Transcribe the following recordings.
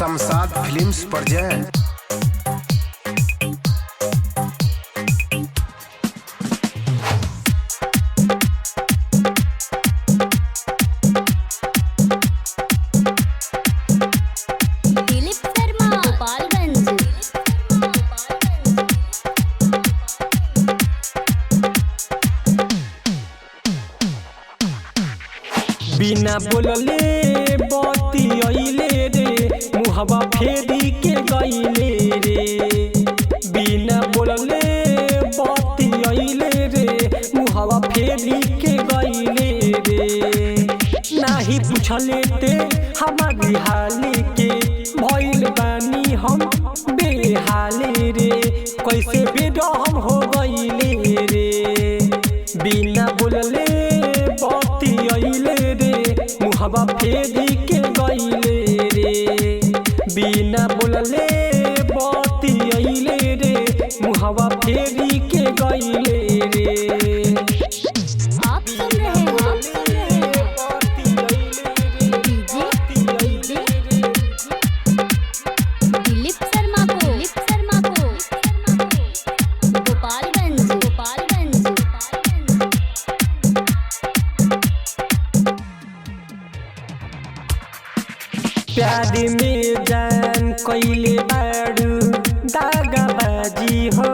Shamshad films present. बिना बोलले बती अइले रे, मुहबा फेरी के गइले रे। बिना बोलले बती अइले रे, मुहबा फेरी के गइले रे। नाही पूछले ते हमारी हाल के, भइल बानी हम बेहाले रे। कैसे बेरहम हो गइले रे। बिना बोलले बती अइले रे, मुहबा फेरी के गइले रे। बिना बोलले बती अइले रे, मुहबा फेरी के गइले रे। आप सुन रहे हैं दिलीप शर्मा को गोपालगंज। प्यार में जान कइले बाड़ू दागाबाजी हो।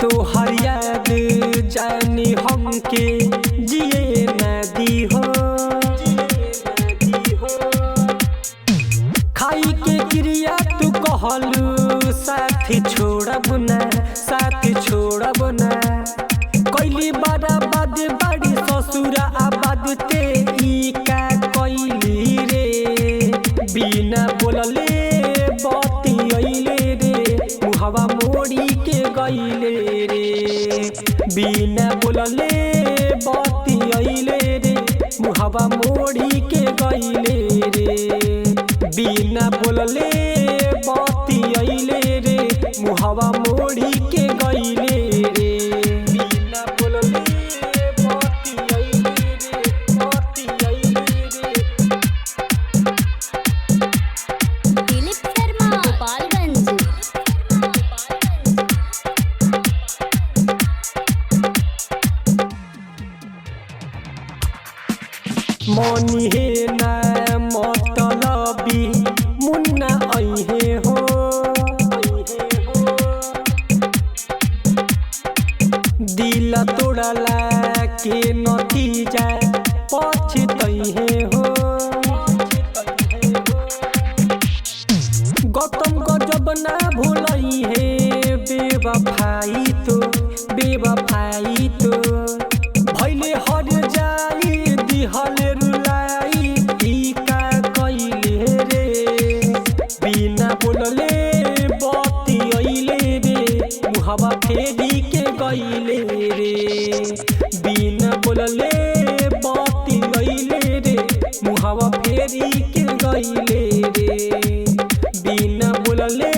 तोहर याद जानी हमके जिए ना दी हो। खाई के क्रिया तू कहलू साथ छोड़ब ना, कैली बराबाद बड़ी ससुरा आबाद ते ई का कैली रे। बिना बोलले बती अइले रे, मुहबा मोड़ी के गइले रे। बिना बोलले बती अइले रे, मुहबा मोड़ी के गइले रे। बिना बोलले बती अइले रे, मुहबा मोड़ी के गइले रे। दिलीप शर्मा गोपालगंज। मनी हे ना मतलबी मुन्ना अइहे हो। दिल तोड़ला के नतीजा पछतइहे हो। गौतम गजब ना भूलइहे बेवफाई तो भइले हर जाई दिहल रुलाई ई का कइले रे। बिना बोलले बती अइले रे, मुहबा फेरी के गइले रे। बिना बोलले बती अइले रे, मुहबा फेरी के गइले रे। बिना बोलले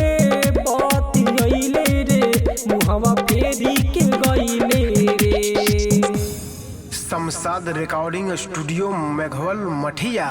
बती अइले रे, मुहबा फेरी के गइले रे। शमशाद रिकॉर्डिंग स्टूडियो मेघवल मठिया।